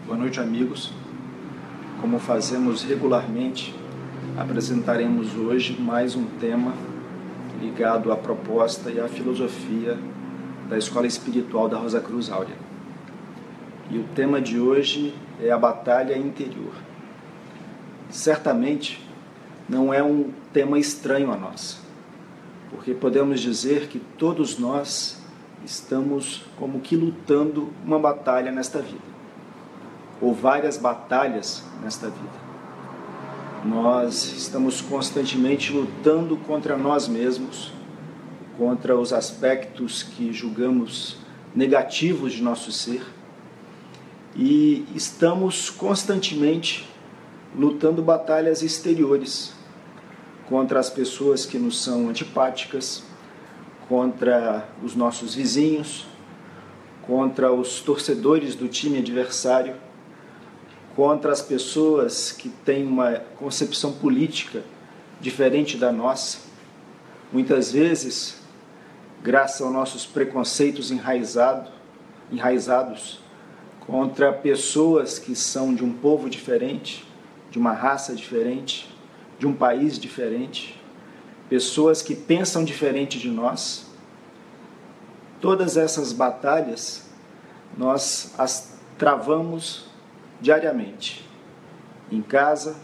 Boa noite, amigos. Como fazemos regularmente, apresentaremos hoje mais um tema ligado à proposta e à filosofia da Escola Espiritual da Rosa Cruz Áurea. E o tema de hoje é a batalha interior. Certamente não é um tema estranho a nós, porque podemos dizer que todos nós estamos como que lutando uma batalha nesta vida, ou várias batalhas nesta vida. Nós estamos constantemente lutando contra nós mesmos, contra os aspectos que julgamos negativos de nosso ser, e estamos constantemente lutando batalhas exteriores contra as pessoas que nos são antipáticas, contra os nossos vizinhos, contra os torcedores do time adversário, contra as pessoas que têm uma concepção política diferente da nossa. Muitas vezes, graças aos nossos preconceitos enraizados contra pessoas que são de um povo diferente, de uma raça diferente, de um país diferente, pessoas que pensam diferente de nós. Todas essas batalhas nós as travamos diariamente, em casa,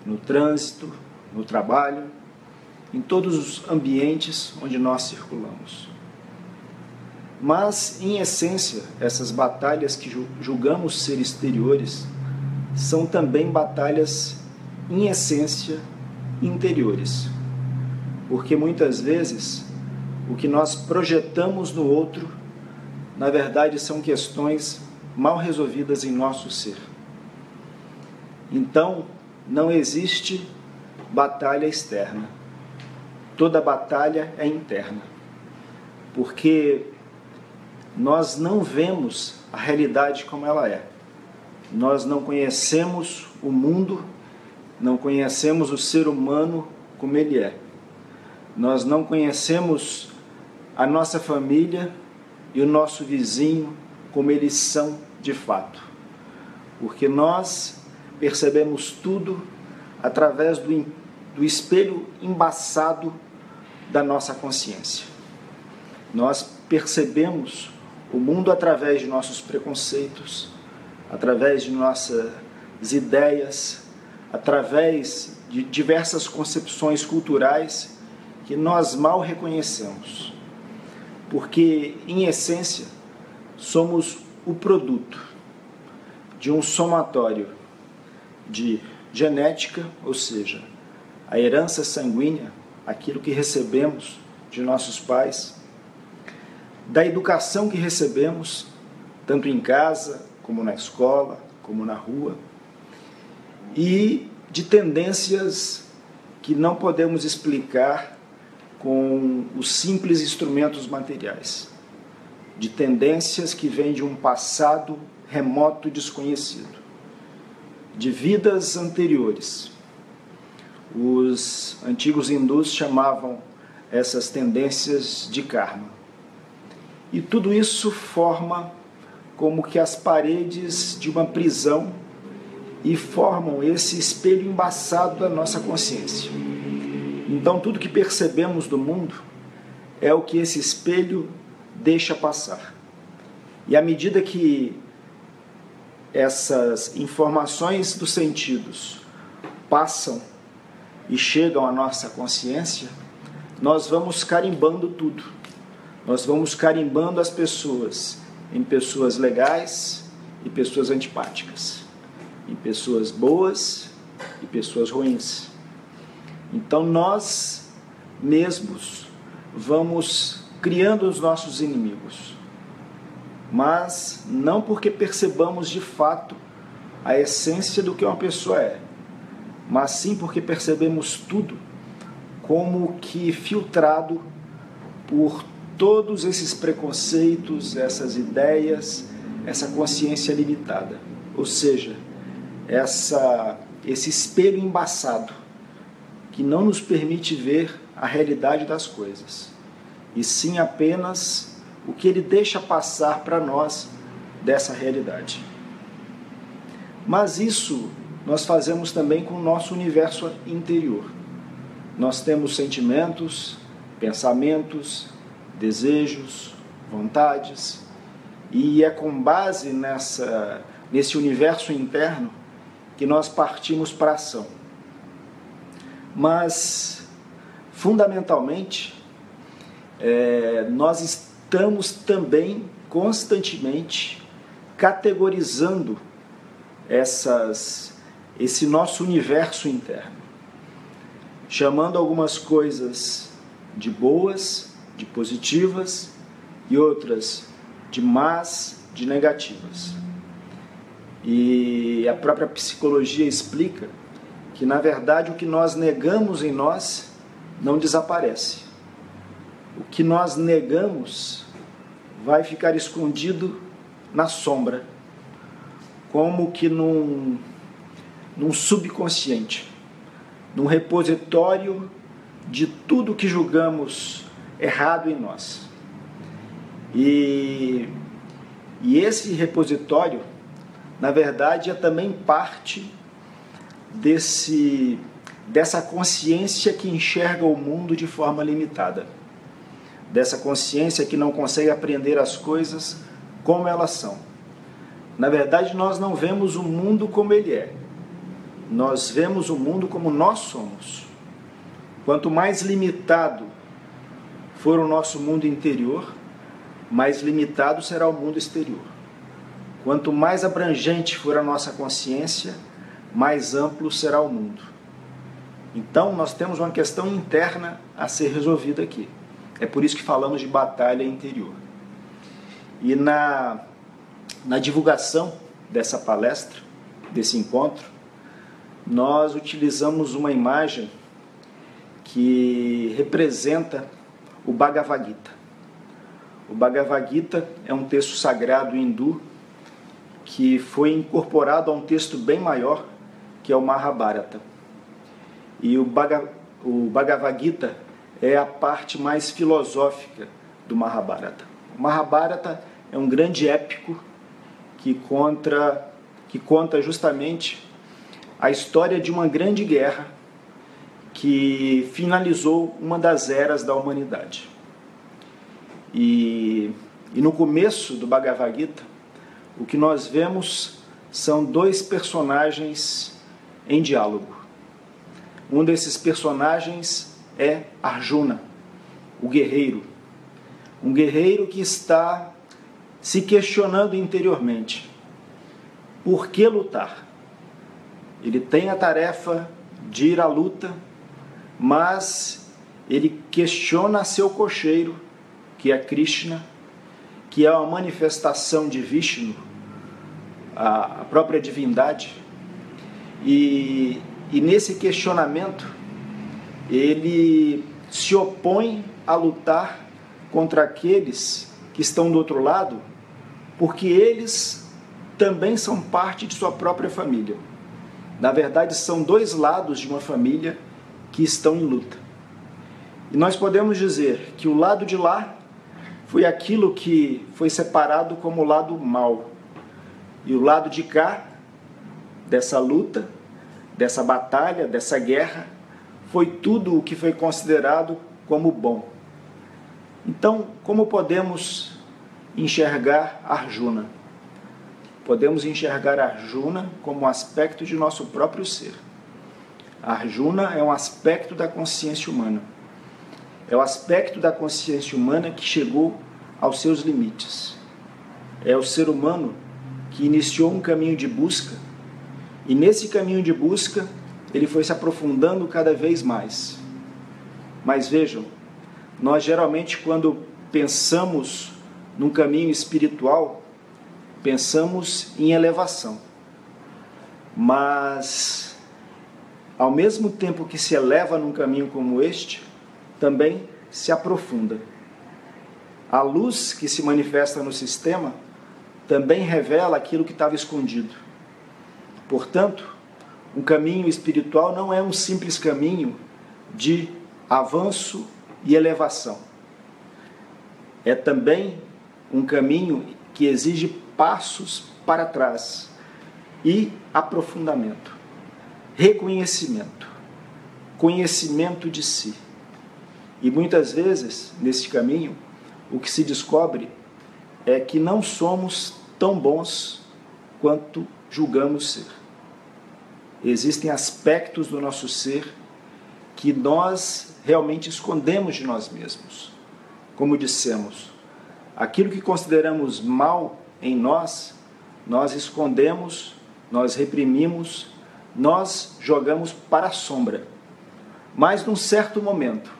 no trânsito, no trabalho, em todos os ambientes onde nós circulamos. Mas, em essência, essas batalhas que julgamos ser exteriores são também batalhas, em essência, interiores. Porque muitas vezes o que nós projetamos no outro, na verdade, são questões mal resolvidas em nosso ser. Então, não existe batalha externa. Toda batalha é interna. Porque nós não vemos a realidade como ela é. Nós não conhecemos o mundo, não conhecemos o ser humano como ele é. Nós não conhecemos a nossa família e o nosso vizinho como eles são de fato, porque nós percebemos tudo através do espelho embaçado da nossa consciência. Nós percebemos o mundo através de nossos preconceitos, através de nossas ideias, através de diversas concepções culturais que nós mal reconhecemos, porque, em essência, somos o produto de um somatório de genética, ou seja, a herança sanguínea, aquilo que recebemos de nossos pais, da educação que recebemos, tanto em casa, como na escola, como na rua, e de tendências que não podemos explicar com os simples instrumentos materiais, de tendências que vêm de um passado remoto e desconhecido, de vidas anteriores. Os antigos hindus chamavam essas tendências de karma. E tudo isso forma como que as paredes de uma prisão e formam esse espelho embaçado da nossa consciência. Então tudo que percebemos do mundo é o que esse espelho deixa passar. E à medida que essas informações dos sentidos passam e chegam à nossa consciência, nós vamos carimbando tudo. Nós vamos carimbando as pessoas em pessoas legais e pessoas antipáticas, em pessoas boas e pessoas ruins. Então nós mesmos vamos criando os nossos inimigos, mas não porque percebamos de fato a essência do que uma pessoa é, mas sim porque percebemos tudo como que filtrado por todos esses preconceitos, essas ideias, essa consciência limitada, ou seja, esse espelho embaçado que não nos permite ver a realidade das coisas, e sim apenas o que ele deixa passar para nós dessa realidade. Mas isso nós fazemos também com o nosso universo interior. Nós temos sentimentos, pensamentos, desejos, vontades, e é com base nesse universo interno que nós partimos para a ação. Mas, fundamentalmente, nós estamos também constantemente categorizando esse nosso universo interno, chamando algumas coisas de boas, de positivas, e outras de más, de negativas. E a própria psicologia explica que, na verdade, o que nós negamos em nós não desaparece. O que nós negamos vai ficar escondido na sombra, como que num subconsciente, num repositório de tudo que julgamos errado em nós. E esse repositório, na verdade, é também parte dessa consciência que enxerga o mundo de forma limitada, dessa consciência que não consegue aprender as coisas como elas são. Na verdade, nós não vemos o mundo como ele é, nós vemos o mundo como nós somos. Quanto mais limitado for o nosso mundo interior, mais limitado será o mundo exterior. Quanto mais abrangente for a nossa consciência, mais amplo será o mundo. Então, nós temos uma questão interna a ser resolvida aqui. É por isso que falamos de batalha interior. E na divulgação dessa palestra, desse encontro, nós utilizamos uma imagem que representa o Bhagavad Gita. O Bhagavad Gita é um texto sagrado hindu que foi incorporado a um texto bem maior, que é o Mahabharata. E o Bhagavad Gita é a parte mais filosófica do Mahabharata. O Mahabharata é um grande épico que conta justamente a história de uma grande guerra que finalizou uma das eras da humanidade. E no começo do Bhagavad Gita, o que nós vemos são dois personagens em diálogo. Um desses personagens é Arjuna, o guerreiro. Um guerreiro que está se questionando interiormente. Por que lutar? Ele tem a tarefa de ir à luta, mas ele questiona seu cocheiro, que é Krishna, que é uma manifestação de Vishnu, a própria divindade. E nesse questionamento, ele se opõe a lutar contra aqueles que estão do outro lado, porque eles também são parte de sua própria família. Na verdade, são dois lados de uma família que estão em luta. E nós podemos dizer que o lado de lá foi aquilo que foi separado como o lado mau. E o lado de cá, dessa luta, dessa batalha, dessa guerra, foi tudo o que foi considerado como bom. Então, como podemos enxergar Arjuna? Podemos enxergar Arjuna como um aspecto de nosso próprio ser. Arjuna é um aspecto da consciência humana. É o aspecto da consciência humana que chegou aos seus limites. É o ser humano que iniciou um caminho de busca, e nesse caminho de busca ele foi se aprofundando cada vez mais. Mas vejam, nós geralmente, quando pensamos num caminho espiritual, pensamos em elevação. Mas, ao mesmo tempo que se eleva num caminho como este, também se aprofunda. A luz que se manifesta no sistema também revela aquilo que estava escondido. Portanto, um caminho espiritual não é um simples caminho de avanço e elevação. É também um caminho que exige passos para trás, e aprofundamento, reconhecimento, conhecimento de si. E muitas vezes, nesse caminho, o que se descobre é que não somos tão bons quanto julgamos ser. Existem aspectos do nosso ser que nós realmente escondemos de nós mesmos. Como dissemos, aquilo que consideramos mal em nós, nós escondemos, nós reprimimos, nós jogamos para a sombra. Mas num certo momento,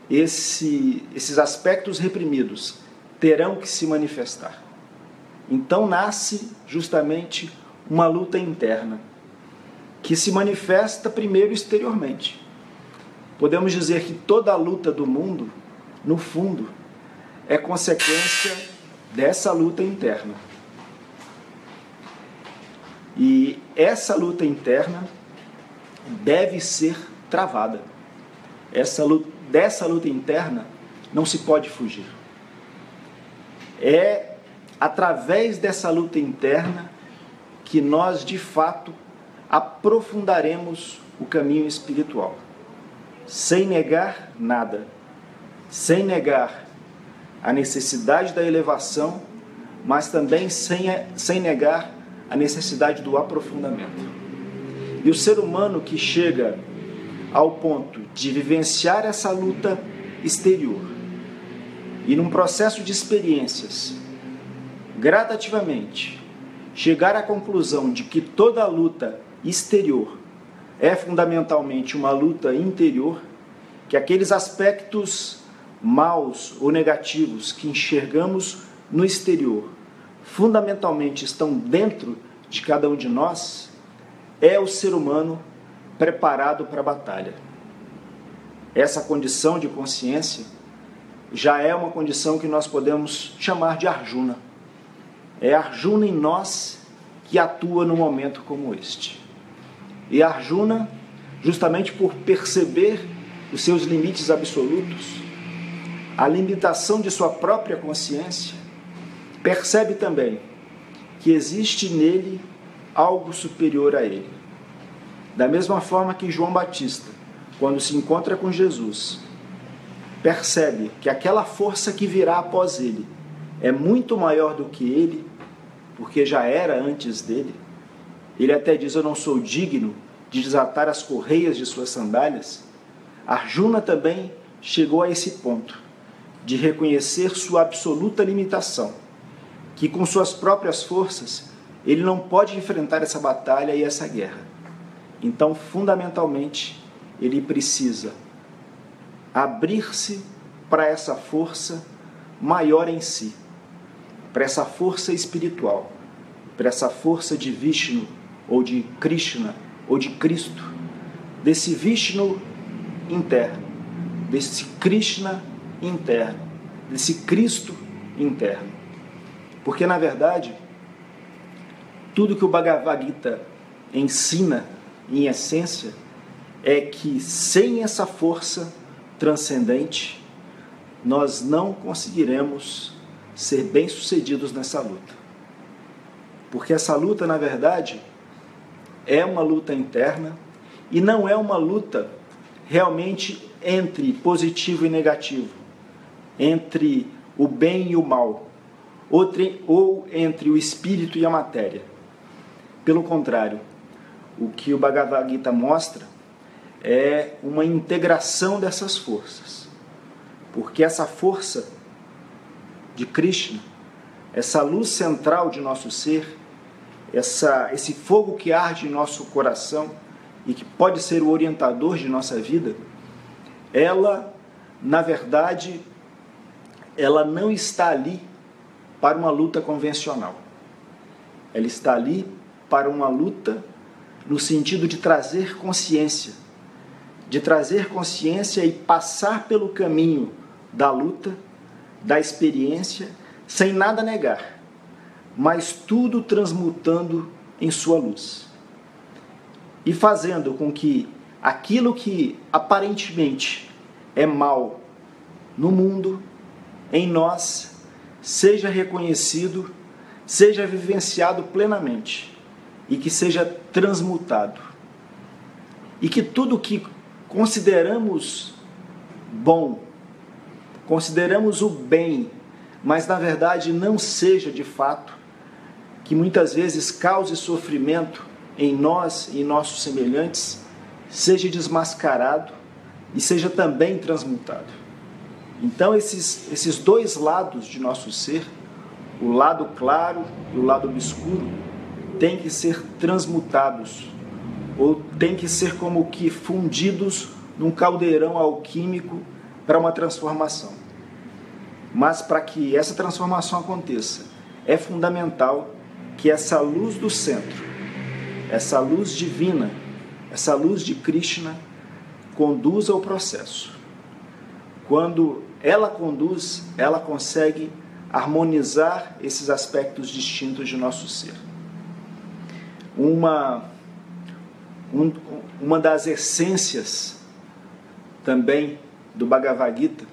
esses aspectos reprimidos terão que se manifestar. Então nasce justamente uma luta interna, que se manifesta primeiro exteriormente. Podemos dizer que toda a luta do mundo, no fundo, é consequência dessa luta interna. E essa luta interna deve ser travada. Dessa luta interna não se pode fugir. É através dessa luta interna que nós, de fato, aprofundaremos o caminho espiritual. Sem negar nada. Sem negar a necessidade da elevação, mas também sem negar a necessidade do aprofundamento. E o ser humano que chega ao ponto de vivenciar essa luta exterior e num processo de experiências, gradativamente, chegar à conclusão de que toda luta exterior é fundamentalmente uma luta interior, que aqueles aspectos maus ou negativos que enxergamos no exterior fundamentalmente estão dentro de cada um de nós, é o ser humano preparado para a batalha. Essa condição de consciência já é uma condição que nós podemos chamar de Arjuna. É Arjuna em nós que atua num momento como este. E Arjuna, justamente por perceber os seus limites absolutos, a limitação de sua própria consciência, percebe também que existe nele algo superior a ele. Da mesma forma que João Batista, quando se encontra com Jesus, percebe que aquela força que virá após ele é muito maior do que ele, porque já era antes dele. Ele até diz: eu não sou digno de desatar as correias de suas sandálias. Arjuna também chegou a esse ponto de reconhecer sua absoluta limitação, que com suas próprias forças ele não pode enfrentar essa batalha e essa guerra. Então, fundamentalmente, ele precisa abrir-se para essa força maior em si, para essa força espiritual, para essa força de Vishnu, ou de Krishna, ou de Cristo, desse Vishnu interno, desse Krishna interno, desse Cristo interno. Porque, na verdade, tudo que o Bhagavad Gita ensina, em essência, é que sem essa força transcendente, nós não conseguiremos ser bem-sucedidos nessa luta. Porque essa luta, na verdade, é uma luta interna e não é uma luta realmente entre positivo e negativo, entre o bem e o mal, ou entre o espírito e a matéria. Pelo contrário, o que o Bhagavad Gita mostra é uma integração dessas forças. Porque essa força de Krishna, essa luz central de nosso ser, esse fogo que arde em nosso coração e que pode ser o orientador de nossa vida, ela, na verdade, ela não está ali para uma luta convencional. Ela está ali para uma luta no sentido de trazer consciência e passar pelo caminho da luta, da experiência, sem nada negar, mas tudo transmutando em sua luz. E fazendo com que aquilo que aparentemente é mal no mundo, em nós, seja reconhecido, seja vivenciado plenamente. e que seja transmutado. E que tudo que consideramos bom, consideramos o bem, mas na verdade não seja de fato, que muitas vezes cause sofrimento em nós e em nossos semelhantes, seja desmascarado e seja também transmutado. Então esses dois lados de nosso ser, o lado claro e o lado obscuro, têm que ser transmutados, ou têm que ser como que fundidos num caldeirão alquímico para uma transformação. Mas para que essa transformação aconteça, é fundamental que essa luz do centro, essa luz divina, essa luz de Krishna, conduza o processo. Quando ela conduz, ela consegue harmonizar esses aspectos distintos de nosso ser. Uma das essências também do Bhagavad Gita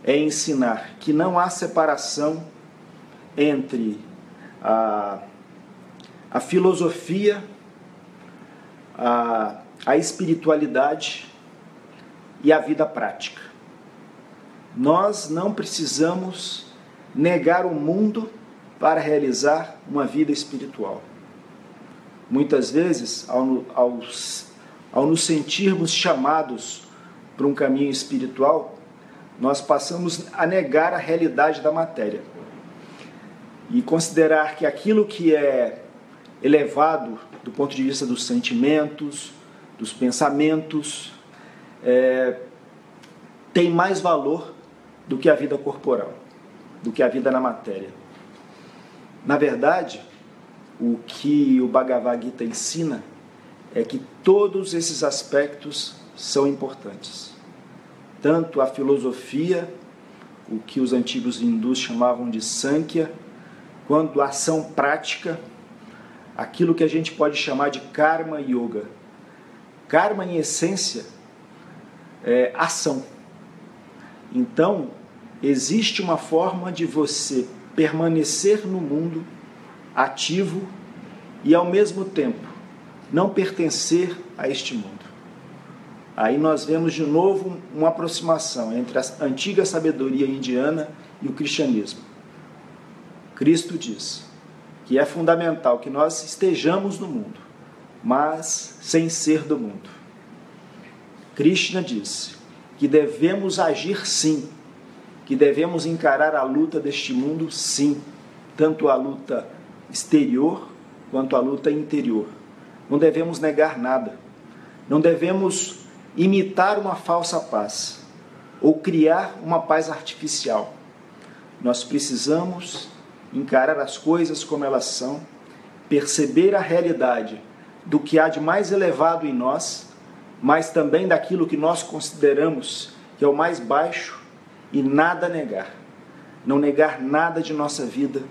é ensinar que não há separação entre a filosofia, a espiritualidade e a vida prática. Nós não precisamos negar o mundo para realizar uma vida espiritual. Muitas vezes, ao nos sentirmos chamados para um caminho espiritual, nós passamos a negar a realidade da matéria e considerar que aquilo que é elevado do ponto de vista dos sentimentos, dos pensamentos, tem mais valor do que a vida corporal, do que a vida na matéria. Na verdade, o que o Bhagavad Gita ensina é que todos esses aspectos são importantes. Tanto a filosofia, o que os antigos hindus chamavam de Sankhya, quanto a ação prática, aquilo que a gente pode chamar de Karma Yoga. Karma, em essência, é ação. Então, existe uma forma de você permanecer no mundo ativo e, ao mesmo tempo, não pertencer a este mundo. Aí nós vemos de novo uma aproximação entre a antiga sabedoria indiana e o cristianismo. Cristo diz que é fundamental que nós estejamos no mundo, mas sem ser do mundo. Krishna diz que devemos agir sim, que devemos encarar a luta deste mundo sim, tanto a luta exterior quanto a luta interior. Não devemos negar nada, não devemos imitar uma falsa paz ou criar uma paz artificial. Nós precisamos encarar as coisas como elas são, perceber a realidade do que há de mais elevado em nós, mas também daquilo que nós consideramos que é o mais baixo, e nada negar. Não negar nada de nossa vida,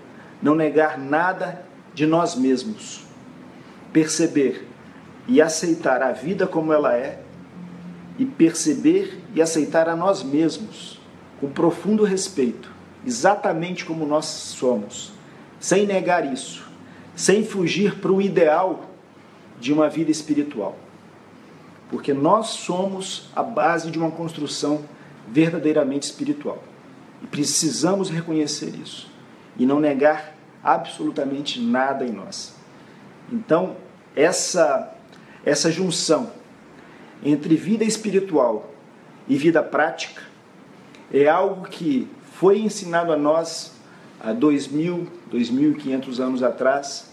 não negar nada de nós mesmos. Perceber e aceitar a vida como ela é, e perceber e aceitar a nós mesmos com profundo respeito, exatamente como nós somos, sem negar isso, sem fugir para o ideal de uma vida espiritual. Porque nós somos a base de uma construção verdadeiramente espiritual. E precisamos reconhecer isso e não negar absolutamente nada em nós. Então, essa junção entre vida espiritual e vida prática é algo que foi ensinado a nós há 2.500 anos atrás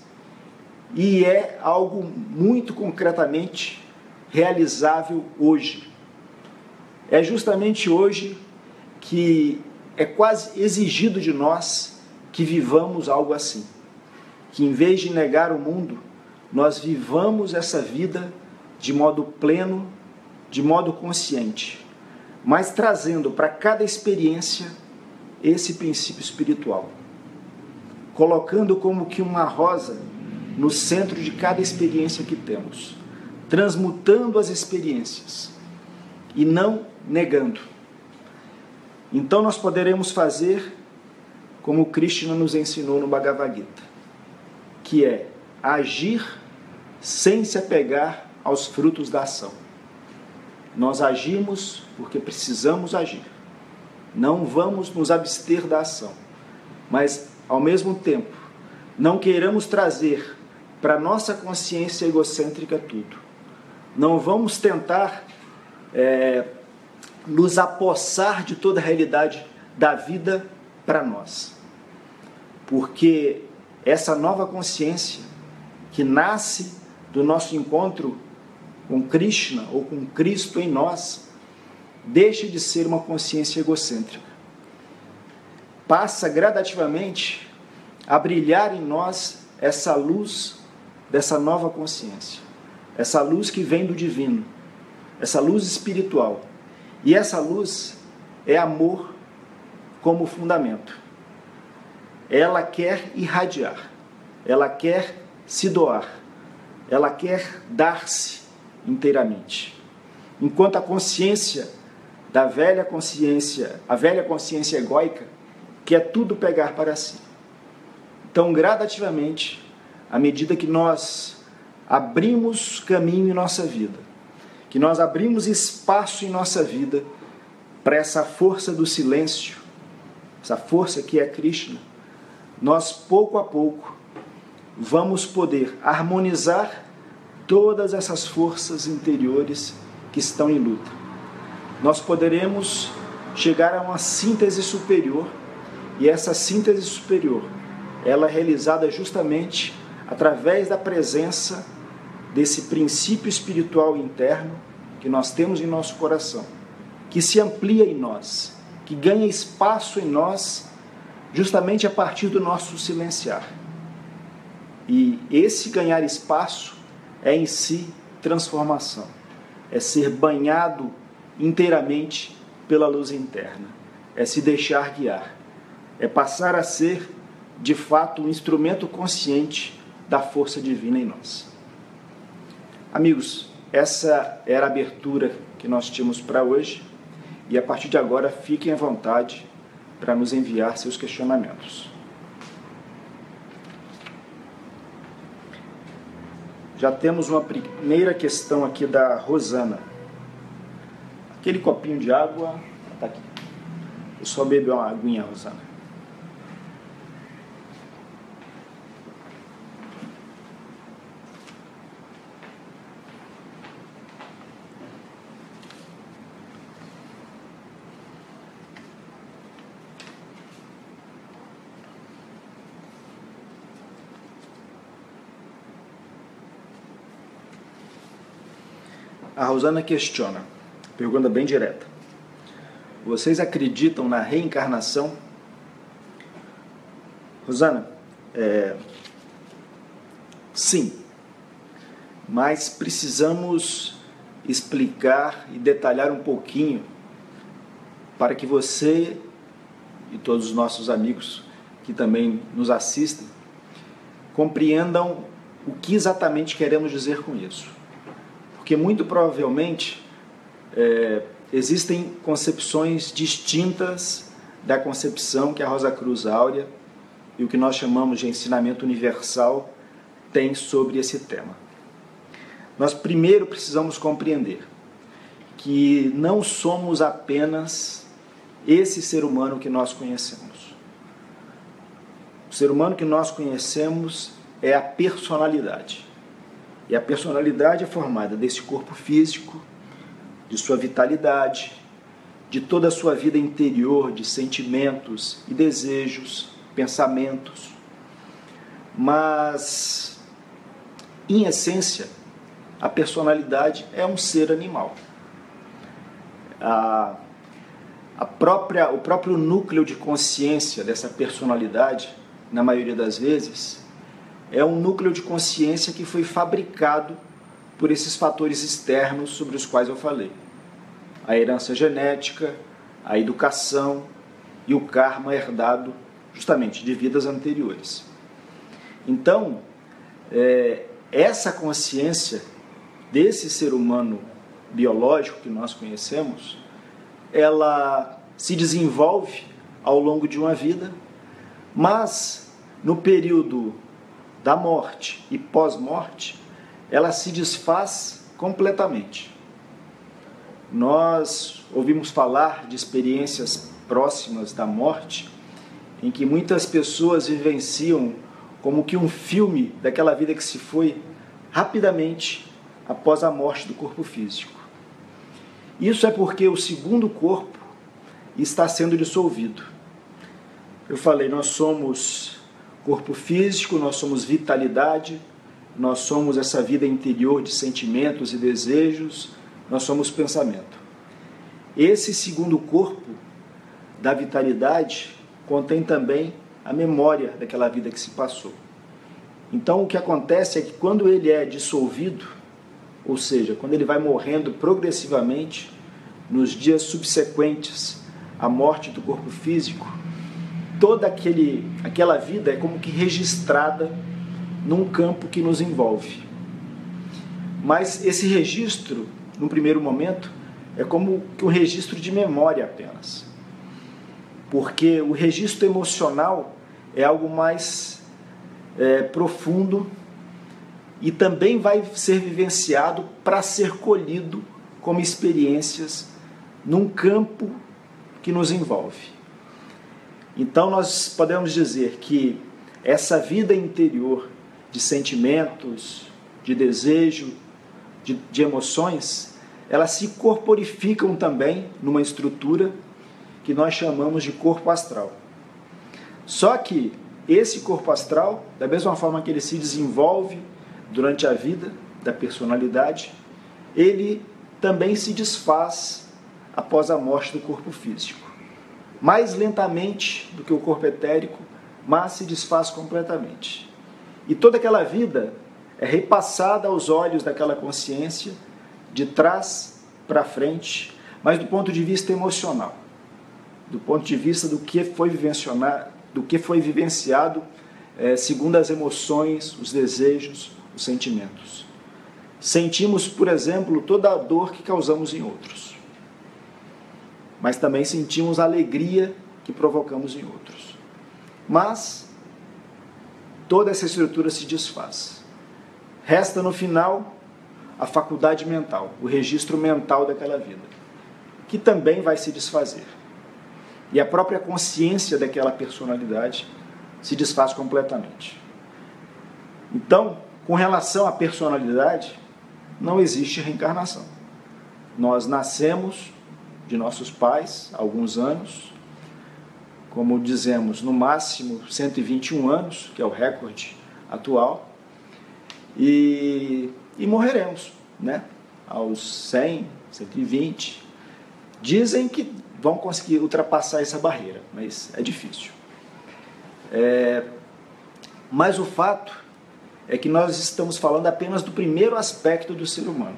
e é algo muito concretamente realizável hoje. É justamente hoje que é quase exigido de nós que vivamos algo assim. Que em vez de negar o mundo, nós vivamos essa vida de modo pleno, de modo consciente, mas trazendo para cada experiência esse princípio espiritual. Colocando como que uma rosa no centro de cada experiência que temos, transmutando as experiências e não negando. Então nós poderemos fazer como Krishna nos ensinou no Bhagavad Gita, que é agir sem se apegar aos frutos da ação. Nós agimos porque precisamos agir. Não vamos nos abster da ação, mas, ao mesmo tempo, não queiramos trazer para a nossa consciência egocêntrica tudo. Não vamos tentar nos apossar de toda a realidade da vida para nós. Porque essa nova consciência que nasce do nosso encontro com Krishna ou com Cristo em nós, deixa de ser uma consciência egocêntrica. Passa gradativamente a brilhar em nós essa luz dessa nova consciência, essa luz que vem do divino, essa luz espiritual. E essa luz é amor como fundamento. Ela quer irradiar, ela quer se doar, ela quer dar-se inteiramente. Enquanto a consciência a velha consciência egóica, quer tudo pegar para si. Então, gradativamente, à medida que nós abrimos caminho em nossa vida, que nós abrimos espaço em nossa vida para essa força do silêncio, essa força que é Krishna, nós, pouco a pouco, vamos poder harmonizar todas essas forças interiores que estão em luta. Nós poderemos chegar a uma síntese superior, e essa síntese superior, ela é realizada justamente através da presença desse princípio espiritual interno que nós temos em nosso coração, que se amplia em nós, que ganha espaço em nós, justamente a partir do nosso silenciar. E esse ganhar espaço é em si transformação, é ser banhado inteiramente pela luz interna, é se deixar guiar, é passar a ser, de fato, um instrumento consciente da força divina em nós. Amigos, essa era a abertura que nós tínhamos para hoje, e a partir de agora fiquem à vontade para nos enviar seus questionamentos. Já temos uma primeira questão aqui da Rosana. Aquele copinho de água está aqui. Eu só bebo uma aguinha, Rosana. A Rosana questiona, pergunta bem direta. Vocês acreditam na reencarnação? Rosana, sim, mas precisamos explicar e detalhar um pouquinho para que você e todos os nossos amigos que também nos assistem compreendam o que exatamente queremos dizer com isso. Porque muito provavelmente existem concepções distintas da concepção que a Rosa Cruz Áurea e o que nós chamamos de ensinamento universal tem sobre esse tema. Nós primeiro precisamos compreender que não somos apenas esse ser humano que nós conhecemos. O ser humano que nós conhecemos é a personalidade. E a personalidade é formada desse corpo físico, de sua vitalidade, de toda a sua vida interior, de sentimentos e desejos, pensamentos. Mas, em essência, a personalidade é um ser animal. O próprio núcleo de consciência dessa personalidade, na maioria das vezes, é um núcleo de consciência que foi fabricado por esses fatores externos sobre os quais eu falei. A herança genética, a educação e o karma herdado justamente de vidas anteriores. Então, essa consciência desse ser humano biológico que nós conhecemos, ela se desenvolve ao longo de uma vida, mas no período da morte e pós-morte, ela se desfaz completamente. Nós ouvimos falar de experiências próximas da morte, em que muitas pessoas vivenciam como que um filme daquela vida que se foi rapidamente após a morte do corpo físico. Isso é porque o segundo corpo está sendo dissolvido. Eu falei, nós somos corpo físico, nós somos vitalidade, nós somos essa vida interior de sentimentos e desejos, nós somos pensamento. Esse segundo corpo da vitalidade contém também a memória daquela vida que se passou. Então o que acontece é que quando ele é dissolvido, ou seja, quando ele vai morrendo progressivamente nos dias subsequentes à morte do corpo físico, toda aquela vida é como que registrada num campo que nos envolve. Mas esse registro, no primeiro momento, é como um registro de memória apenas. Porque o registro emocional é algo mais profundo e também vai ser vivenciado para ser colhido como experiências num campo que nos envolve. Então nós podemos dizer que essa vida interior de sentimentos, de desejo, de emoções, elas se corporificam também numa estrutura que nós chamamos de corpo astral. Só que esse corpo astral, da mesma forma que ele se desenvolve durante a vida da personalidade, ele também se desfaz após a morte do corpo físico. Mais lentamente do que o corpo etérico, mas se desfaz completamente. E toda aquela vida é repassada aos olhos daquela consciência, de trás para frente, mas do ponto de vista emocional, do ponto de vista do que foi vivenciado segundo as emoções, os desejos, os sentimentos. Sentimos, por exemplo, toda a dor que causamos em outros, mas também sentimos a alegria que provocamos em outros. Mas toda essa estrutura se desfaz. Resta no final a faculdade mental, o registro mental daquela vida, que também vai se desfazer. E a própria consciência daquela personalidade se desfaz completamente. Então, com relação à personalidade, não existe reencarnação. Nós nascemos de nossos pais há alguns anos, como dizemos, no máximo 121 anos, que é o recorde atual, e morreremos, né? Aos 100, 120. Dizem que vão conseguir ultrapassar essa barreira, mas é difícil. Mas o fato é que nós estamos falando apenas do primeiro aspecto do ser humano,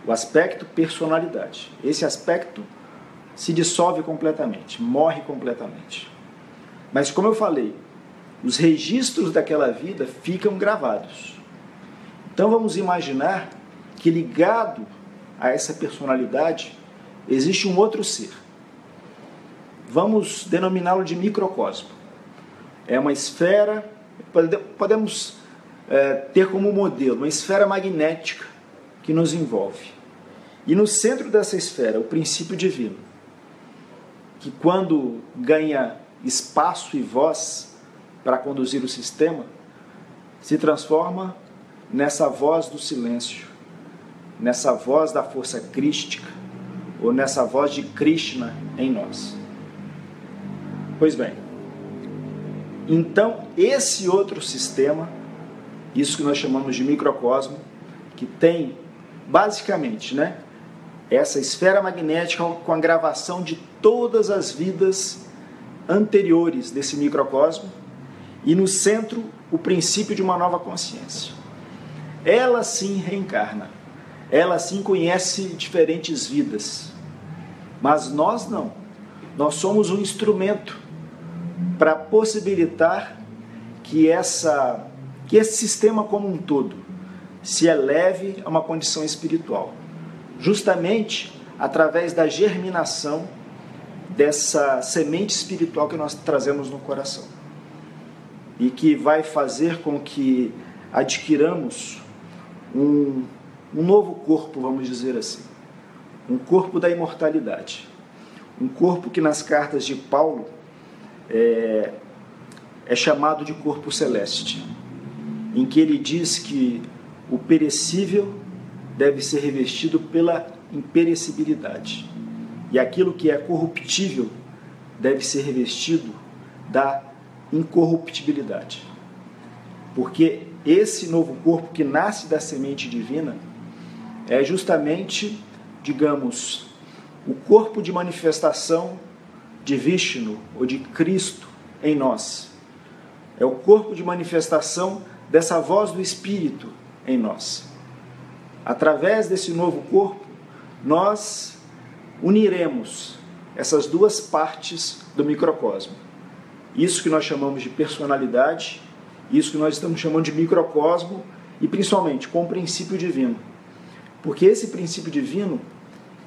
o aspecto personalidade. Esse aspecto se dissolve completamente, morre completamente. Mas como eu falei, os registros daquela vida ficam gravados. Então vamos imaginar que ligado a essa personalidade existe um outro ser. Vamos denominá-lo de microcosmo. É uma esfera, podemos ter como modelo uma esfera magnética que nos envolve. E no centro dessa esfera, o princípio divino, que quando ganha espaço e voz para conduzir o sistema, se transforma nessa voz do silêncio, nessa voz da força crística, ou nessa voz de Krishna em nós. Pois bem, então esse outro sistema, isso que nós chamamos de microcosmo, que tem basicamente, essa esfera magnética com a gravação de todas as vidas anteriores desse microcosmo, e no centro o princípio de uma nova consciência. Ela sim reencarna, ela sim conhece diferentes vidas, mas nós não. Nós somos um instrumento para possibilitar que esse sistema como um todo se eleve a uma condição espiritual, justamente através da germinação dessa semente espiritual que nós trazemos no coração e que vai fazer com que adquiramos um novo corpo, vamos dizer assim, um corpo da imortalidade, um corpo que nas cartas de Paulo é chamado de corpo celeste, em que ele diz que o perecível deve ser revestido pela imperecibilidade, e aquilo que é corruptível deve ser revestido da incorruptibilidade. Porque esse novo corpo que nasce da semente divina é justamente, digamos, o corpo de manifestação de Vishnu ou de Cristo em nós. É o corpo de manifestação dessa voz do Espírito em nós. Através desse novo corpo, nós uniremos essas duas partes do microcosmo. Isso que nós chamamos de personalidade, isso que nós estamos chamando de microcosmo, e principalmente com o princípio divino. Porque esse princípio divino,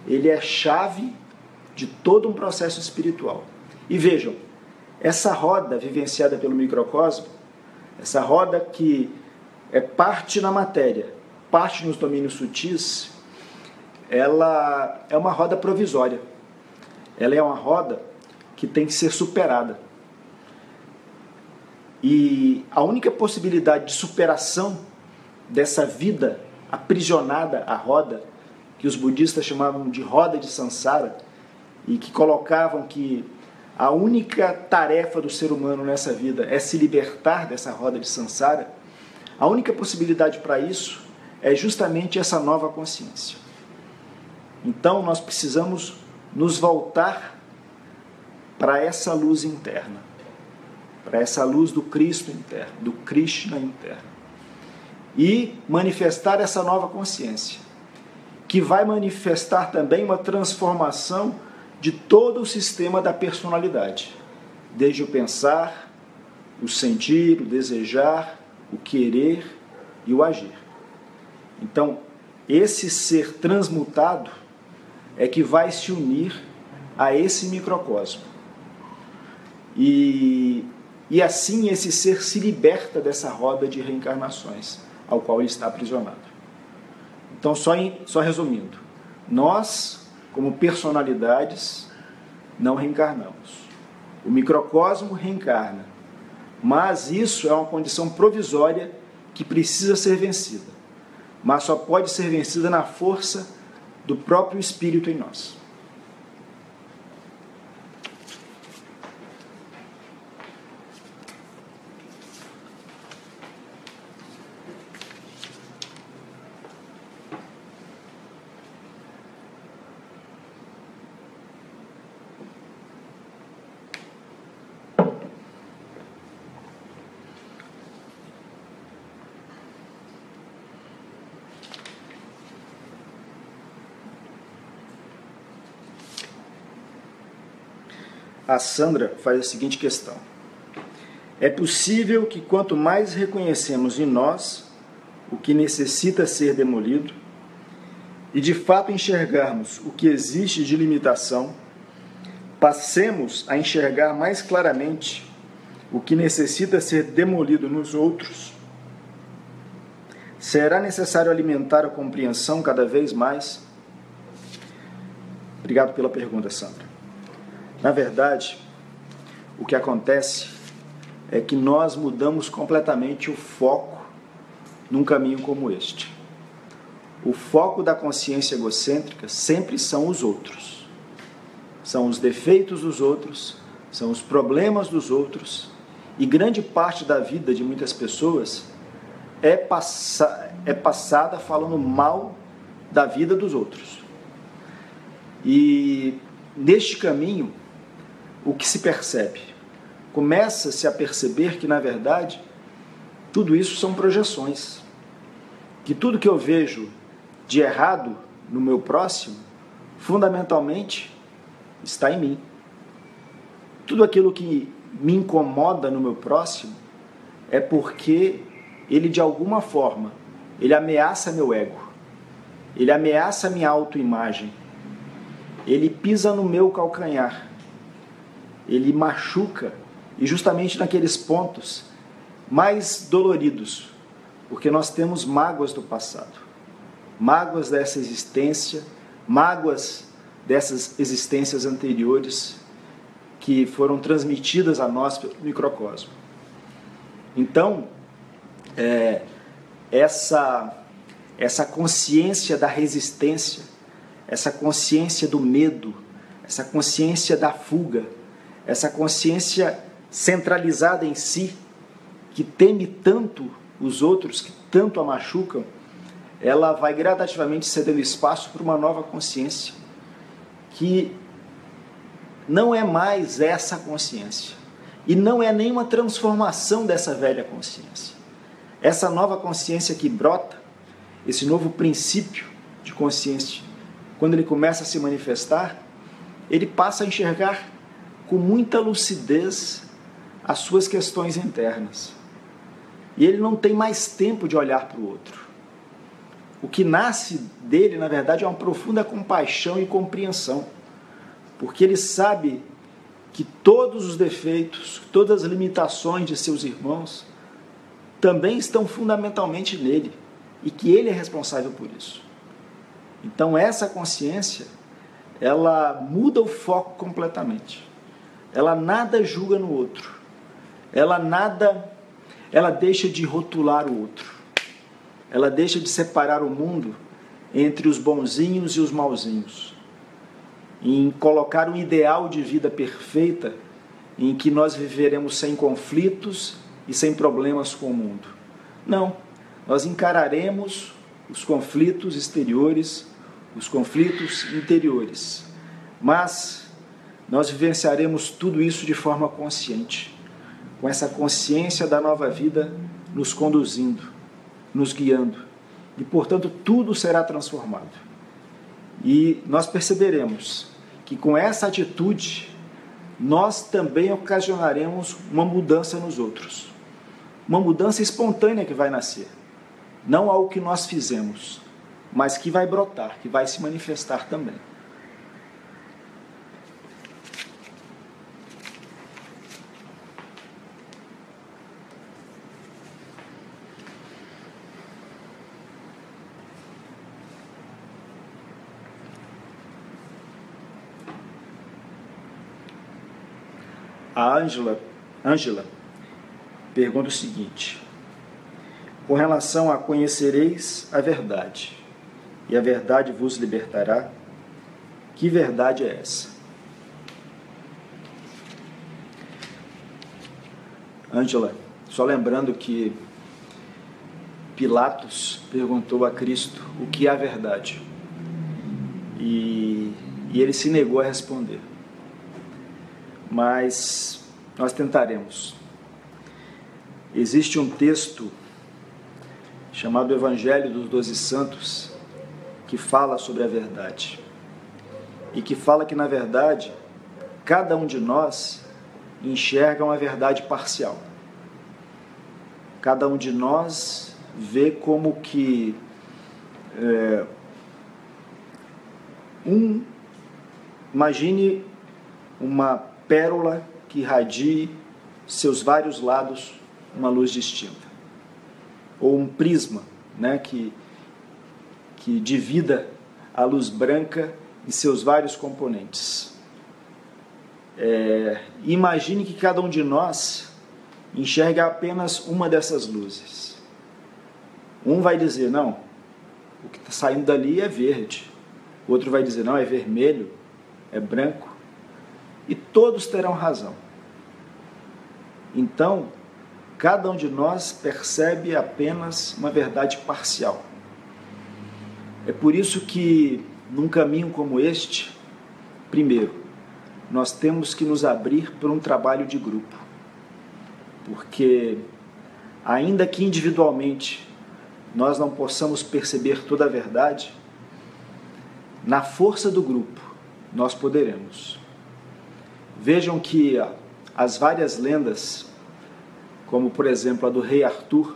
ele é chave de todo um processo espiritual. E vejam, essa roda vivenciada pelo microcosmo, essa roda que é parte na matéria, parte nos domínios sutis, ela é uma roda provisória. Ela é uma roda que tem que ser superada. E a única possibilidade de superação dessa vida aprisionada à roda, que os budistas chamavam de roda de Sansara, e que colocavam que a única tarefa do ser humano nessa vida é se libertar dessa roda de Sansara, a única possibilidade para isso é justamente essa nova consciência. Então nós precisamos nos voltar para essa luz interna, para essa luz do Cristo interno, do Krishna interno, e manifestar essa nova consciência, que vai manifestar também uma transformação de todo o sistema da personalidade, desde o pensar, o sentir, o desejar, o querer e o agir. Então, esse ser transmutado é que vai se unir a esse microcosmo. E assim esse ser se liberta dessa roda de reencarnações ao qual ele está aprisionado. Então, só resumindo, nós, como personalidades, não reencarnamos. O microcosmo reencarna, mas isso é uma condição provisória que precisa ser vencida, mas só pode ser vencida na força do próprio Espírito em nós. A Sandra faz a seguinte questão: é possível que quanto mais reconhecemos em nós o que necessita ser demolido e de fato enxergarmos o que existe de limitação, passemos a enxergar mais claramente o que necessita ser demolido nos outros? Será necessário alimentar a compreensão cada vez mais? Obrigado pela pergunta, Sandra. Na verdade, o que acontece é que nós mudamos completamente o foco num caminho como este. O foco da consciência egocêntrica sempre são os outros. São os defeitos dos outros, são os problemas dos outros, e grande parte da vida de muitas pessoas é passada falando mal da vida dos outros. E neste caminho, o que se percebe? Começa-se a perceber que, na verdade, tudo isso são projeções. Que tudo que eu vejo de errado no meu próximo, fundamentalmente, está em mim. Tudo aquilo que me incomoda no meu próximo é porque ele, de alguma forma, ele ameaça meu ego, ele ameaça minha autoimagem, ele pisa no meu calcanhar, ele machuca, e justamente naqueles pontos mais doloridos, porque nós temos mágoas do passado, mágoas dessa existência, mágoas dessas existências anteriores que foram transmitidas a nós pelo microcosmo. Então, essa consciência da resistência, essa consciência do medo, essa consciência da fuga, essa consciência centralizada em si, que teme tanto os outros, que tanto a machucam, ela vai gradativamente cedendo espaço para uma nova consciência, que não é mais essa consciência, e não é nenhuma transformação dessa velha consciência. Essa nova consciência que brota, esse novo princípio de consciência, quando ele começa a se manifestar, ele passa a enxergar com muita lucidez as suas questões internas. E ele não tem mais tempo de olhar para o outro. O que nasce dele, na verdade, é uma profunda compaixão e compreensão, porque ele sabe que todos os defeitos, todas as limitações de seus irmãos também estão fundamentalmente nele e que ele é responsável por isso. Então essa consciência, ela muda o foco completamente. Ela nada julga no outro. Ela deixa de rotular o outro. Ela deixa de separar o mundo entre os bonzinhos e os mauzinhos, em colocar um ideal de vida perfeita em que nós viveremos sem conflitos e sem problemas com o mundo. Não, nós encararemos os conflitos exteriores, os conflitos interiores, mas nós vivenciaremos tudo isso de forma consciente, com essa consciência da nova vida nos conduzindo, nos guiando, e portanto tudo será transformado. E nós perceberemos que com essa atitude nós também ocasionaremos uma mudança nos outros, uma mudança espontânea que vai nascer, não algo que nós fizemos, mas que vai brotar, que vai se manifestar também. A Ângela pergunta o seguinte: com relação a conhecereis a verdade, e a verdade vos libertará, que verdade é essa? Ângela, só lembrando que Pilatos perguntou a Cristo o que é a verdade, e ele se negou a responder. Mas nós tentaremos. Existe um texto chamado Evangelho dos 12 Santos que fala sobre a verdade e que fala que, na verdade, cada um de nós enxerga uma verdade parcial. Cada um de nós vê como que imagine uma pérola que irradie seus vários lados uma luz distinta. Ou um prisma, né, que divida a luz branca em seus vários componentes. Imagine que cada um de nós enxerga apenas uma dessas luzes. Um vai dizer, não, o que está saindo dali é verde. O outro vai dizer, não, é vermelho, é branco. E todos terão razão. Então, cada um de nós percebe apenas uma verdade parcial. É por isso que, num caminho como este, primeiro, nós temos que nos abrir para um trabalho de grupo. Porque, ainda que individualmente nós não possamos perceber toda a verdade, na força do grupo nós poderemos. Vejam que as várias lendas, como por exemplo a do rei Arthur,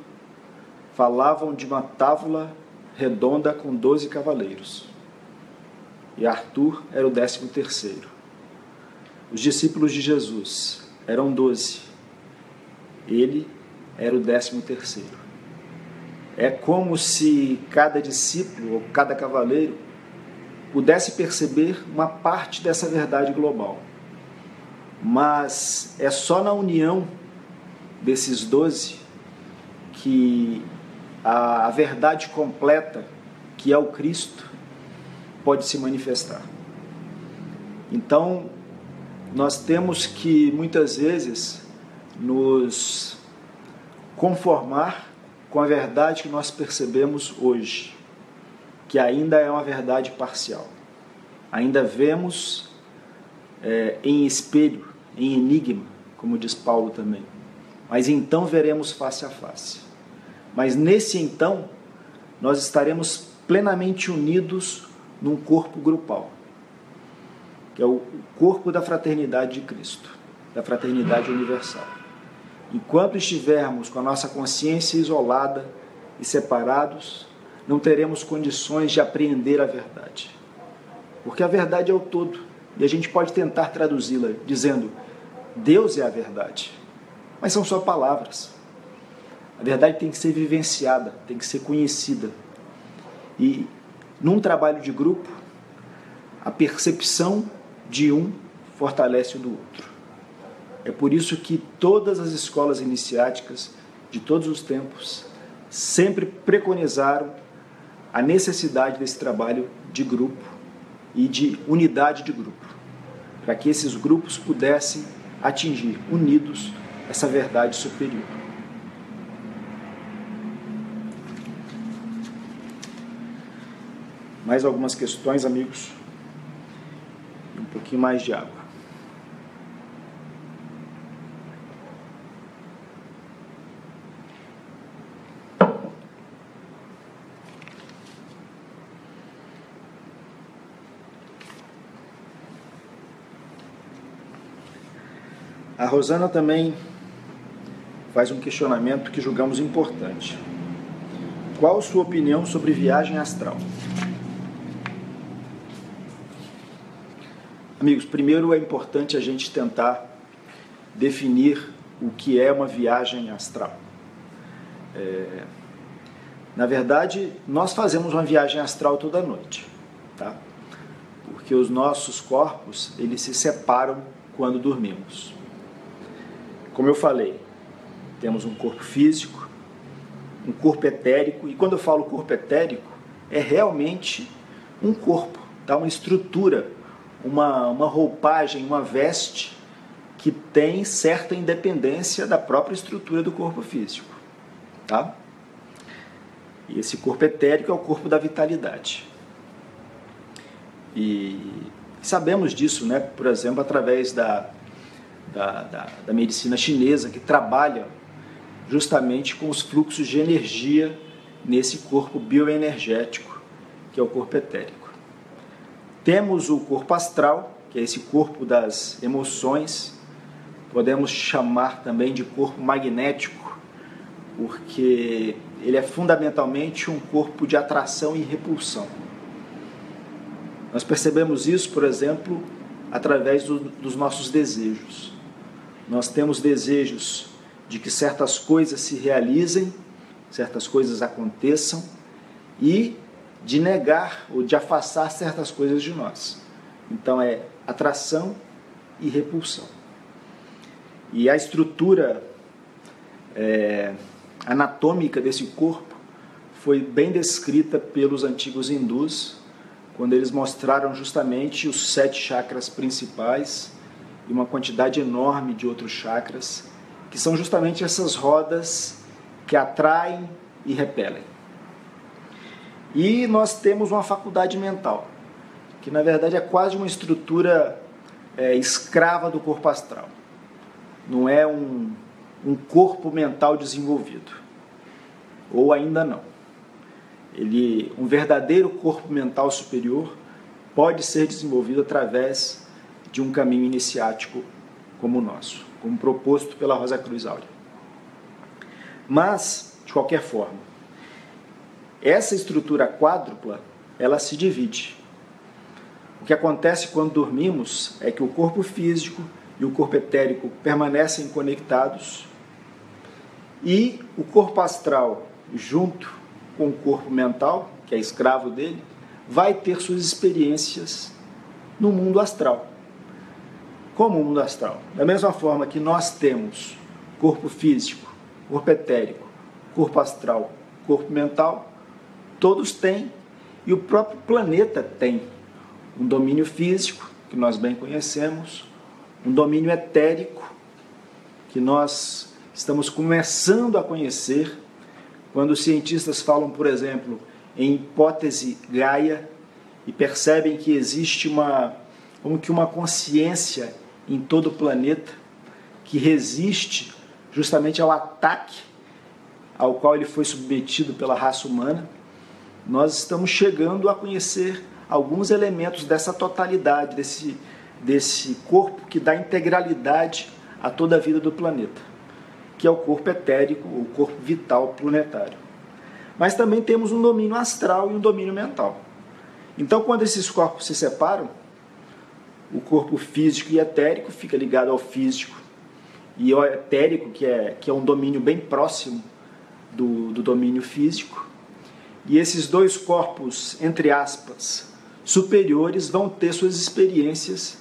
falavam de uma tábua redonda com 12 cavaleiros. E Arthur era o 13º. Os discípulos de Jesus eram 12. Ele era o 13º. É como se cada discípulo ou cada cavaleiro pudesse perceber uma parte dessa verdade global. Mas é só na união desses 12 que a verdade completa, que é o Cristo, pode se manifestar. Então, nós temos que, muitas vezes, nos conformar com a verdade que nós percebemos hoje, que ainda é uma verdade parcial. Ainda vemos em espelho, em enigma, como diz Paulo também. Mas então veremos face a face. Mas nesse então, nós estaremos plenamente unidos num corpo grupal, que é o corpo da fraternidade de Cristo, da fraternidade universal. Enquanto estivermos com a nossa consciência isolada e separados, não teremos condições de apreender a verdade. Porque a verdade é o todo, e a gente pode tentar traduzi-la dizendo: Deus é a verdade. Mas são só palavras. A verdade tem que ser vivenciada, tem que ser conhecida. E num trabalho de grupo, a percepção de um fortalece o do outro. É por isso que todas as escolas iniciáticas de todos os tempos sempre preconizaram a necessidade desse trabalho de grupo e de unidade de grupo, para que esses grupos pudessem atingir, unidos, essa verdade superior. Mais algumas questões, amigos? Um pouquinho mais de água. A Rosana também faz um questionamento que julgamos importante. Qual a sua opinião sobre viagem astral? Amigos, primeiro é importante a gente tentar definir o que é uma viagem astral. Na verdade, nós fazemos uma viagem astral toda noite, tá? Porque os nossos corpos, eles se separam quando dormimos. Como eu falei, temos um corpo físico, um corpo etérico, e quando eu falo corpo etérico, é realmente um corpo, tá? Uma estrutura, uma roupagem, uma veste que tem certa independência da própria estrutura do corpo físico, tá? E esse corpo etérico é o corpo da vitalidade. E sabemos disso, né? Por exemplo, através da medicina chinesa, que trabalha justamente com os fluxos de energia nesse corpo bioenergético, que é o corpo etérico. Temos o corpo astral, que é esse corpo das emoções, podemos chamar também de corpo magnético, porque ele é fundamentalmente um corpo de atração e repulsão. Nós percebemos isso, por exemplo, através dos nossos desejos. Nós temos desejos de que certas coisas se realizem, certas coisas aconteçam, e de negar ou de afastar certas coisas de nós. Então é atração e repulsão. E a estrutura anatômica desse corpo foi bem descrita pelos antigos hindus, quando eles mostraram justamente os 7 chakras principais e uma quantidade enorme de outros chakras, que são justamente essas rodas que atraem e repelem. E nós temos uma faculdade mental, que na verdade é quase uma estrutura escrava do corpo astral. Não é um corpo mental desenvolvido, ou ainda não. Um verdadeiro corpo mental superior pode ser desenvolvido através de um caminho iniciático como o nosso, como proposto pela Rosa Cruz Áurea. Mas, de qualquer forma, essa estrutura quádrupla, ela se divide. O que acontece quando dormimos é que o corpo físico e o corpo etérico permanecem conectados e o corpo astral, junto com o corpo mental, que é escravo dele, vai ter suas experiências no mundo astral. Como o mundo astral? Da mesma forma que nós temos corpo físico, corpo etérico, corpo astral, corpo mental, todos têm, e o próprio planeta tem um domínio físico, que nós bem conhecemos, um domínio etérico, que nós estamos começando a conhecer, quando os cientistas falam, por exemplo, em hipótese Gaia, e percebem que existe como que uma consciência em todo o planeta que resiste justamente ao ataque ao qual ele foi submetido pela raça humana. Nós estamos chegando a conhecer alguns elementos dessa totalidade, desse corpo que dá integralidade a toda a vida do planeta, que é o corpo etérico, o corpo vital planetário. Mas também temos um domínio astral e um domínio mental. Então, quando esses corpos se separam, o corpo físico e etérico fica ligado ao físico, e o etérico, que é um domínio bem próximo do domínio físico, e esses dois corpos, entre aspas, superiores, vão ter suas experiências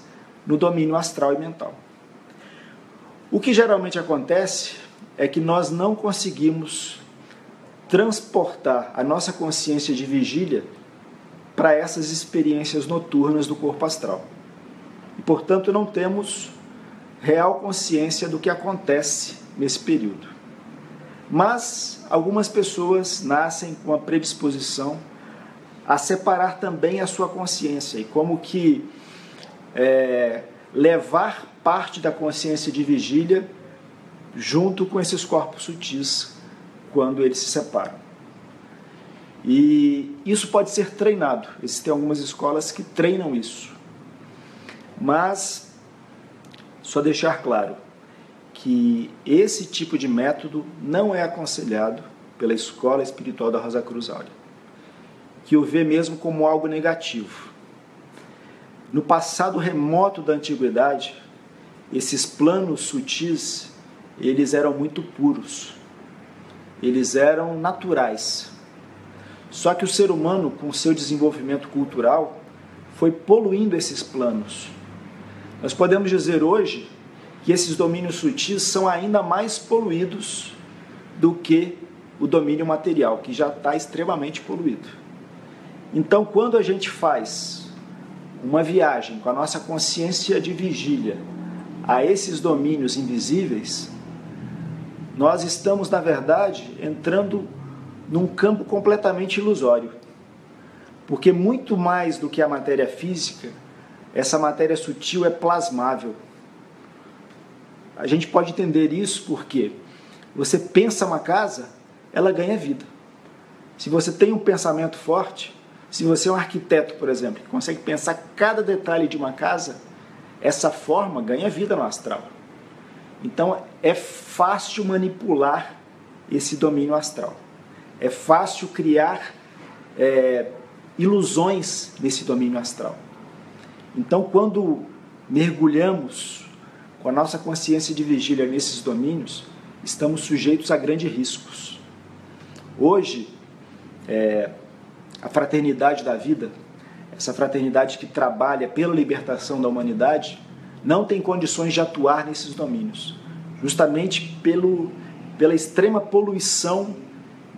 no domínio astral e mental. O que geralmente acontece é que nós não conseguimos transportar a nossa consciência de vigília para essas experiências noturnas do corpo astral. E, portanto, não temos real consciência do que acontece nesse período. Mas algumas pessoas nascem com a predisposição a separar também a sua consciência e como que levar parte da consciência de vigília junto com esses corpos sutis quando eles se separam. E isso pode ser treinado. Existem algumas escolas que treinam isso. Mas só deixar claro que esse tipo de método não é aconselhado pela Escola Espiritual da Rosa Cruz Áurea, que o vê mesmo como algo negativo. No passado remoto da antiguidade, esses planos sutis, eles eram muito puros, eles eram naturais. Só que o ser humano, com seu desenvolvimento cultural, foi poluindo esses planos. Nós podemos dizer hoje que esses domínios sutis são ainda mais poluídos do que o domínio material, que já está extremamente poluído. Então, quando a gente faz uma viagem com a nossa consciência de vigília a esses domínios invisíveis, nós estamos, na verdade, entrando num campo completamente ilusório. Porque muito mais do que a matéria física, essa matéria sutil é plasmável. A gente pode entender isso porque você pensa uma casa, ela ganha vida. Se você tem um pensamento forte, se você é um arquiteto, por exemplo, que consegue pensar cada detalhe de uma casa, essa forma ganha vida no astral. Então é fácil manipular esse domínio astral. É fácil criar ilusões nesse domínio astral. Então, quando mergulhamos com a nossa consciência de vigília nesses domínios, estamos sujeitos a grandes riscos. Hoje, a fraternidade da vida, essa fraternidade que trabalha pela libertação da humanidade, não tem condições de atuar nesses domínios, justamente pela extrema poluição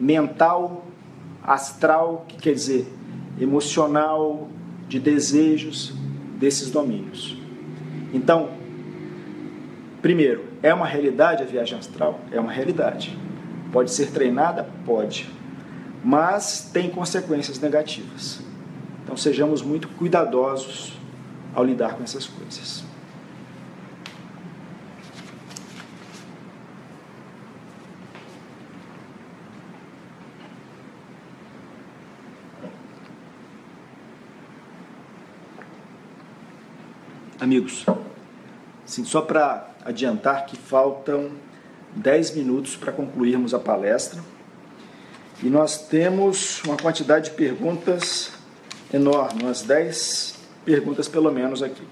mental, astral, que quer dizer emocional, de desejos desses domínios. Então, primeiro, é uma realidade a viagem astral? É uma realidade. Pode ser treinada? Pode. Mas tem consequências negativas. Então, sejamos muito cuidadosos ao lidar com essas coisas. Amigos, assim, só para adiantar que faltam 10 minutos para concluirmos a palestra e nós temos uma quantidade de perguntas enorme, umas 10 perguntas pelo menos aqui.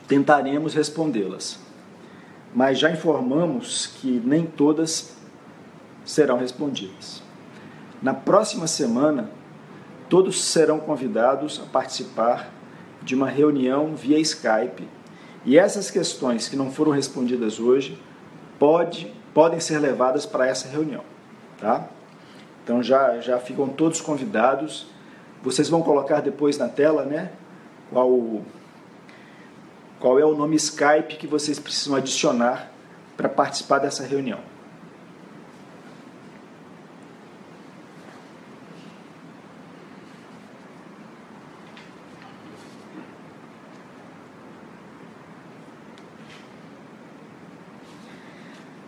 Tentaremos respondê-las, mas já informamos que nem todas serão respondidas. Na próxima semana, todos serão convidados a participar de uma reunião via Skype e essas questões que não foram respondidas hoje podem ser levadas para essa reunião, tá? Então já ficam todos convidados. Vocês vão colocar depois na tela, né, qual é o nome Skype que vocês precisam adicionar para participar dessa reunião.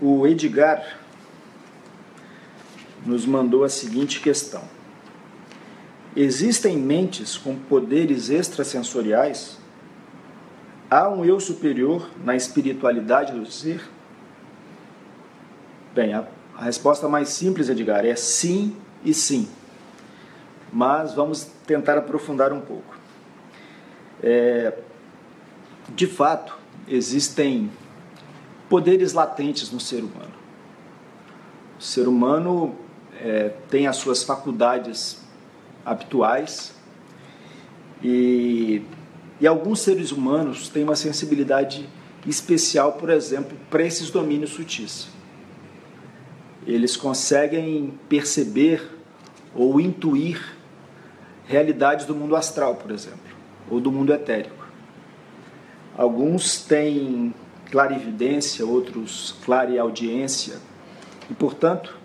O Edgar nos mandou a seguinte questão: existem mentes com poderes extrasensoriais? Há um eu superior na espiritualidade do ser? Bem, a resposta mais simples, Edgar, é sim e sim. Mas vamos tentar aprofundar um pouco. De fato, existem poderes latentes no ser humano. O ser humano tem as suas faculdades habituais e alguns seres humanos têm uma sensibilidade especial, por exemplo, para esses domínios sutis. Eles conseguem perceber ou intuir realidades do mundo astral, por exemplo, ou do mundo etérico. Alguns têm clarividência, outros clareaudiência, e, portanto,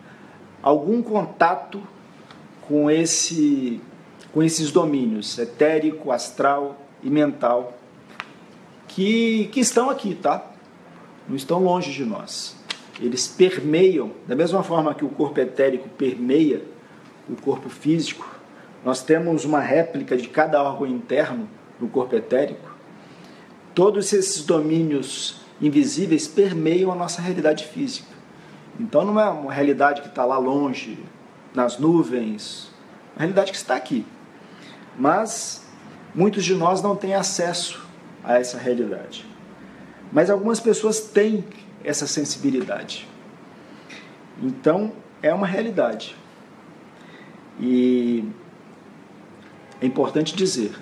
algum contato com esses domínios etérico, astral e mental que estão aqui, tá? Não estão longe de nós. Eles permeiam, da mesma forma que o corpo etérico permeia o corpo físico. Nós temos uma réplica de cada órgão interno no corpo etérico. Todos esses domínios invisíveis permeiam a nossa realidade física. Então não é uma realidade que está lá longe, nas nuvens, é uma realidade que está aqui. Mas muitos de nós não têm acesso a essa realidade. Mas algumas pessoas têm essa sensibilidade. Então é uma realidade. E é importante dizer,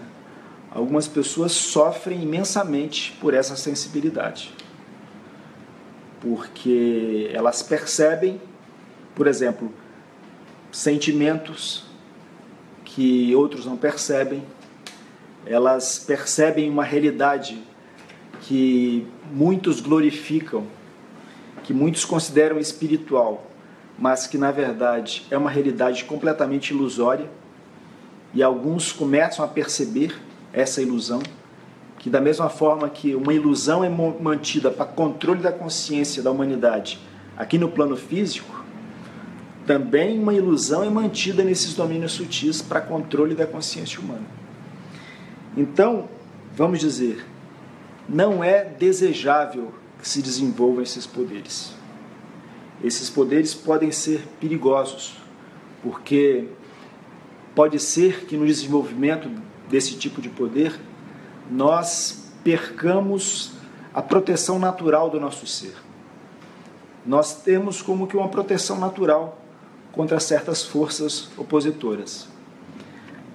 algumas pessoas sofrem imensamente por essa sensibilidade. Porque elas percebem, por exemplo, sentimentos que outros não percebem. Elas percebem uma realidade que muitos glorificam, que muitos consideram espiritual, mas que na verdade é uma realidade completamente ilusória. E alguns começam a perceber essa ilusão, que da mesma forma que uma ilusão é mantida para controle da consciência da humanidade aqui no plano físico, também uma ilusão é mantida nesses domínios sutis para controle da consciência humana. Então, vamos dizer, não é desejável que se desenvolvam esses poderes. Esses poderes podem ser perigosos, porque pode ser que no desenvolvimento desse tipo de poder nós percamos a proteção natural do nosso ser. Nós temos como que uma proteção natural contra certas forças opositoras.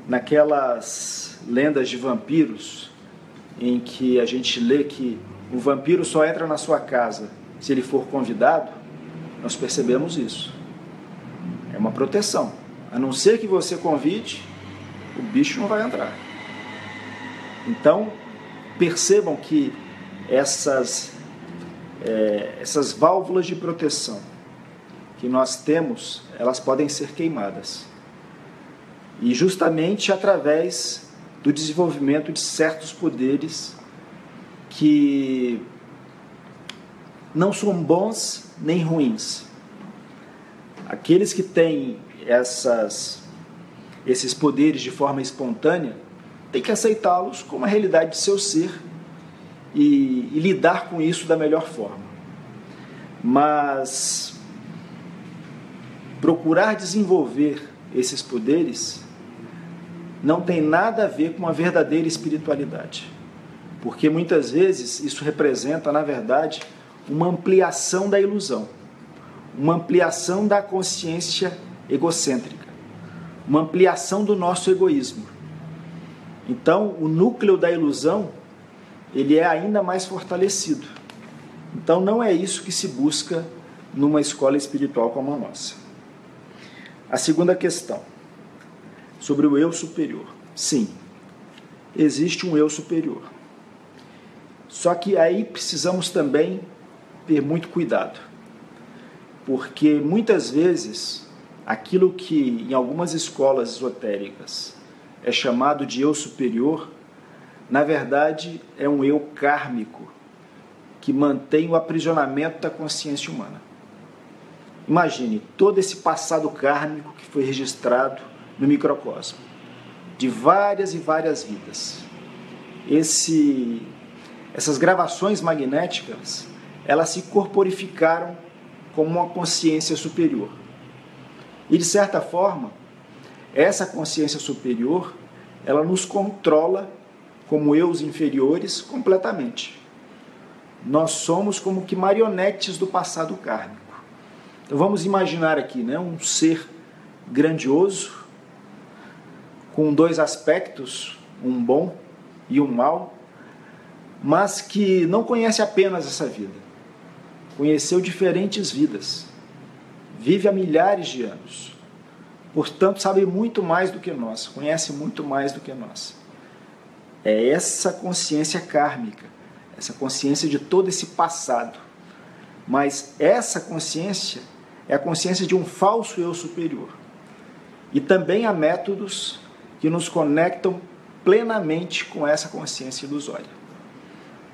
Naquelas lendas de vampiros, em que a gente lê que o vampiro só entra na sua casa se ele for convidado, nós percebemos isso. É uma proteção. A não ser que você convide, o bicho não vai entrar. Então, percebam que essas válvulas de proteção que nós temos, elas podem ser queimadas. E justamente através do desenvolvimento de certos poderes que não são bons nem ruins. Aqueles que têm esses poderes de forma espontânea têm que aceitá-los como a realidade de seu ser e lidar com isso da melhor forma. Mas procurar desenvolver esses poderes não tem nada a ver com uma verdadeira espiritualidade, porque muitas vezes isso representa, na verdade, uma ampliação da ilusão, uma ampliação da consciência egocêntrica, uma ampliação do nosso egoísmo. Então, o núcleo da ilusão, ele é ainda mais fortalecido. Então, não é isso que se busca numa escola espiritual como a nossa. A segunda questão, sobre o eu superior. Sim, existe um eu superior. Só que aí precisamos também ter muito cuidado, porque muitas vezes aquilo que em algumas escolas esotéricas é chamado de eu superior, na verdade é um eu kármico que mantém o aprisionamento da consciência humana. Imagine todo esse passado kármico que foi registrado no microcosmo, de várias e várias vidas. Essas gravações magnéticas, elas se corporificaram como uma consciência superior. E, de certa forma, essa consciência superior, ela nos controla como eus inferiores completamente. Nós somos como que marionetes do passado kármico. Então vamos imaginar aqui, né, um ser grandioso, com dois aspectos, um bom e um mau, mas que não conhece apenas essa vida. Conheceu diferentes vidas. Vive há milhares de anos. Portanto, sabe muito mais do que nós, conhece muito mais do que nós. É essa consciência kármica, essa consciência de todo esse passado. Mas essa consciência é a consciência de um falso eu superior. E também há métodos que nos conectam plenamente com essa consciência ilusória.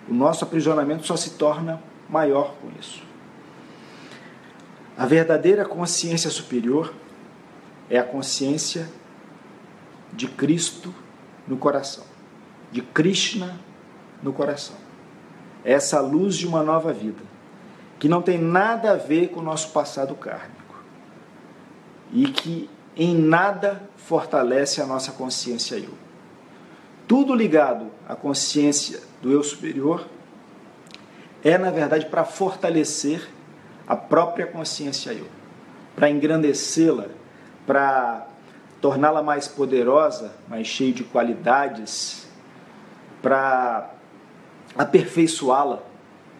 O nosso aprisionamento só se torna maior com isso. A verdadeira consciência superior é a consciência de Cristo no coração, de Krishna no coração. É essa luz de uma nova vida, que não tem nada a ver com o nosso passado kármico e que em nada fortalece a nossa consciência eu. Tudo ligado à consciência do eu superior é, na verdade, para fortalecer a própria consciência eu, para engrandecê-la, para torná-la mais poderosa, mais cheia de qualidades, para aperfeiçoá-la,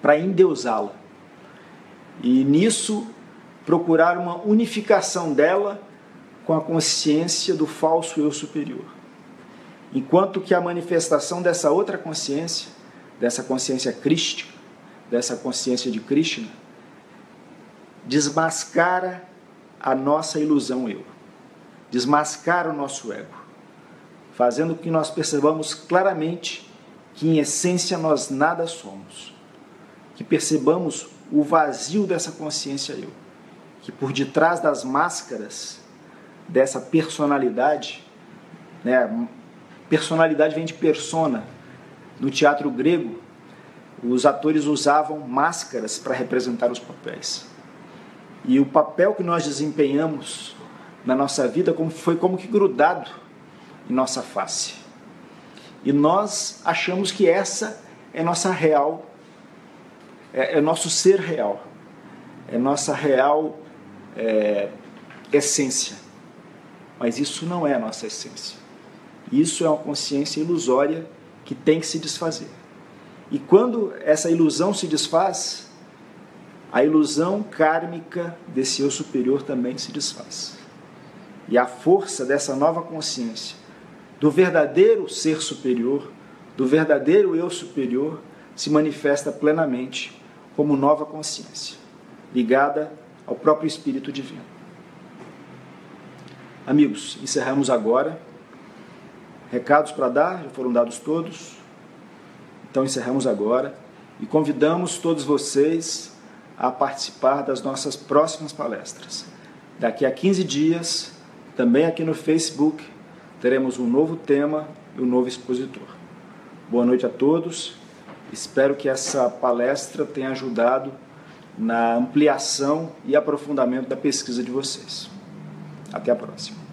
para endeusá-la. E nisso procurar uma unificação dela com a consciência do falso eu superior. Enquanto que a manifestação dessa outra consciência, dessa consciência crística, dessa consciência de Krishna, desmascara a nossa ilusão eu, desmascara o nosso ego, fazendo com que nós percebamos claramente que em essência nós nada somos, que percebamos o vazio dessa consciência eu, que por detrás das máscaras dessa personalidade, né, personalidade vem de persona. No teatro grego, os atores usavam máscaras para representar os papéis. E o papel que nós desempenhamos na nossa vida foi como que grudado em nossa face. E nós achamos que essa é nossa real, é nosso ser real, é nossa real essência. Mas isso não é a nossa essência. Isso é uma consciência ilusória que tem que se desfazer. E quando essa ilusão se desfaz, a ilusão kármica desse eu superior também se desfaz. E a força dessa nova consciência, do verdadeiro ser superior, do verdadeiro eu superior, se manifesta plenamente como nova consciência, ligada ao próprio Espírito Divino. Amigos, encerramos agora. Recados para dar, já foram dados todos. Então encerramos agora e convidamos todos vocês a participar das nossas próximas palestras. Daqui a 15 dias, também aqui no Facebook, teremos um novo tema e um novo expositor. Boa noite a todos. Espero que essa palestra tenha ajudado na ampliação e aprofundamento da pesquisa de vocês. Até a próxima.